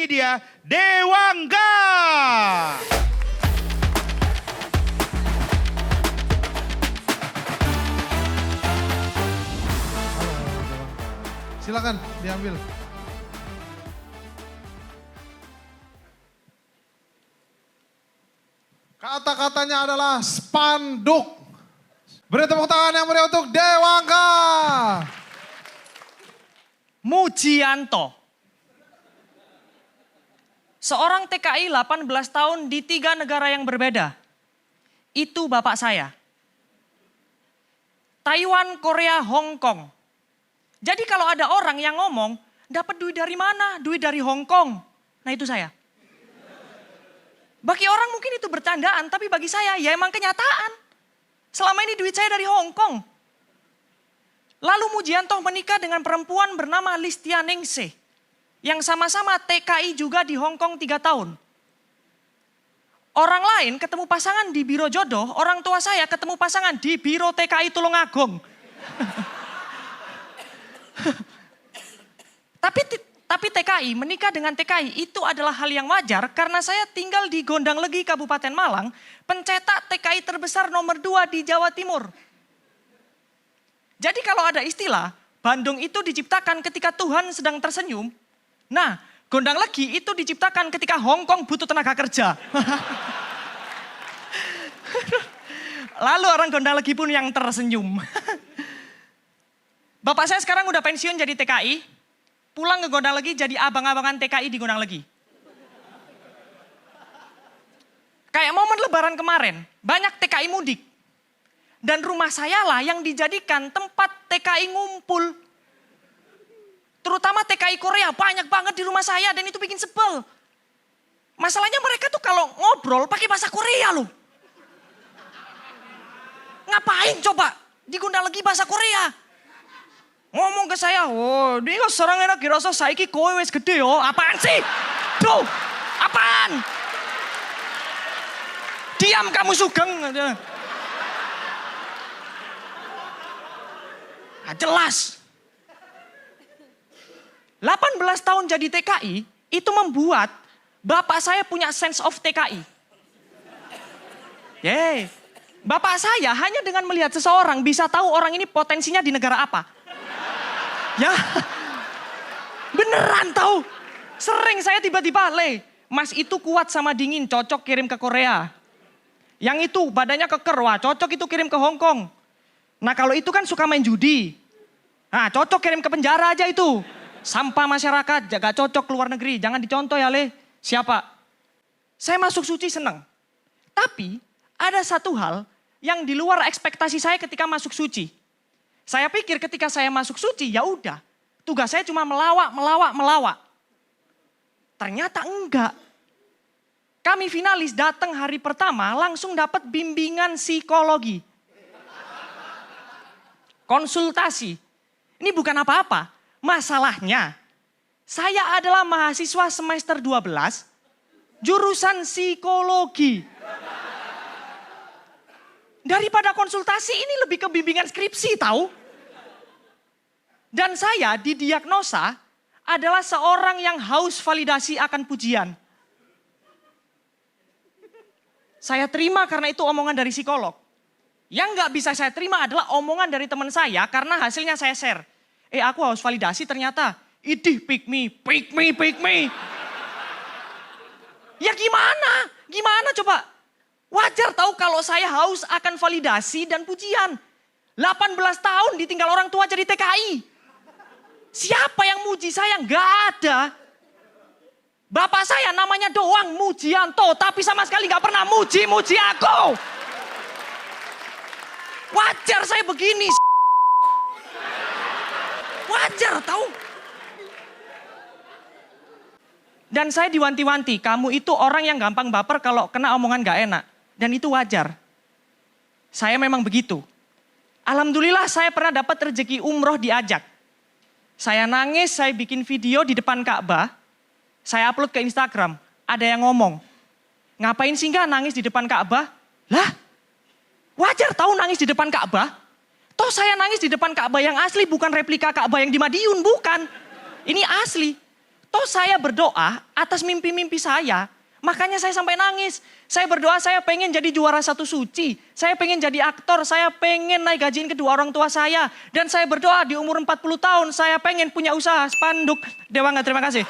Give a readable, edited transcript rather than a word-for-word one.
Ini dia Dewangga. Silakan diambil. Kata-katanya adalah spanduk. Beri tepuk tangan yang meriah untuk Dewangga. Mujianto. Seorang TKI 18 tahun di 3 negara yang berbeda. Itu bapak saya. Taiwan, Korea, Hong Kong. Jadi kalau ada orang yang ngomong, dapat duit dari mana? Duit dari Hong Kong. Nah itu saya. Bagi orang mungkin itu bercandaan, tapi bagi saya ya emang kenyataan. Selama ini duit saya dari Hong Kong. Lalu Mujianto menikah dengan perempuan bernama Listia Ningsih. Yang sama-sama TKI juga di Hong Kong 3 tahun. Orang lain ketemu pasangan di Biro Jodoh, orang tua saya ketemu pasangan di Biro TKI Tulungagung. Tapi TKI, menikah dengan TKI itu adalah hal yang wajar karena saya tinggal di Gondanglegi, Kabupaten Malang, pencetak TKI terbesar nomor 2 di Jawa Timur. Jadi kalau ada istilah, Bandung itu diciptakan ketika Tuhan sedang tersenyum. Nah, Gondanglegi itu diciptakan ketika Hong Kong butuh tenaga kerja. Lalu orang Gondanglegi pun yang tersenyum. Bapak saya sekarang udah pensiun jadi TKI, pulang ke Gondanglegi jadi abang-abangan TKI di Gondanglegi. Kayak momen lebaran kemarin, banyak TKI mudik. Dan rumah saya lah yang dijadikan tempat TKI ngumpul. Terutama TKI Korea, banyak banget di rumah saya dan itu bikin sebel. Masalahnya mereka tuh kalau ngobrol pakai bahasa Korea loh. Ngapain coba di Gondanglegi bahasa Korea? Ngomong ke saya, oh ini kok serang enak dirasa saiki kowe wis gede yo. Apaan sih? Duh, apaan? Diam kamu Sugeng. Nah, jelas. 18 tahun jadi TKI, itu membuat bapak saya punya sense of TKI. Yeay. Bapak saya hanya dengan melihat seseorang bisa tahu orang ini potensinya di negara apa. Ya, beneran tahu. Sering saya tiba-tiba, Mas itu kuat sama dingin, cocok kirim ke Korea. Yang itu badannya keker, wah cocok itu kirim ke Hong Kong. Nah kalau itu kan suka main judi. Nah cocok kirim ke penjara aja itu. Sampah masyarakat, gak cocok keluar negeri. Jangan dicontoh ya Siapa? Saya masuk suci senang. Tapi ada satu hal yang di luar ekspektasi saya ketika masuk suci. Saya pikir ketika saya masuk suci ya udah. Tugas saya cuma melawak. Ternyata enggak. Kami finalis datang hari pertama langsung dapat bimbingan psikologi. Konsultasi. Ini bukan apa-apa. Masalahnya, saya adalah mahasiswa semester 12, jurusan psikologi. Daripada konsultasi ini lebih ke bimbingan skripsi tahu. Dan saya didiagnosa adalah seorang yang haus validasi akan pujian. Saya terima karena itu omongan dari psikolog. Yang gak bisa saya terima adalah omongan dari teman saya karena hasilnya saya share. Aku haus validasi ternyata. Idih pick me. Ya gimana coba? Wajar tahu kalau saya haus akan validasi dan pujian. 18 tahun ditinggal orang tua jadi TKI. Siapa yang muji saya? Gak ada. Bapak saya namanya doang Mujianto. Tapi sama sekali gak pernah muji aku. Wajar saya begini. Wajar tahu. Dan saya diwanti-wanti, kamu itu orang yang gampang baper kalau kena omongan gak enak. Dan itu wajar. Saya memang begitu. Alhamdulillah saya pernah dapat rezeki umroh diajak. Saya nangis, saya bikin video di depan Ka'bah. Saya upload ke Instagram. Ada yang ngomong, ngapain sih gak nangis di depan Ka'bah? Lah, wajar tahu nangis di depan Ka'bah. Toh saya nangis di depan Ka'bah yang asli, bukan replika Ka'bah yang di Madiun, bukan. Ini asli. Toh saya berdoa atas mimpi-mimpi saya. Makanya saya sampai nangis. Saya berdoa saya pengen jadi juara satu suci. Saya pengen jadi aktor. Saya pengen naik gajiin kedua orang tua saya. Dan saya berdoa di umur 40 tahun saya pengen punya usaha spanduk. Dewa nggak, terima kasih.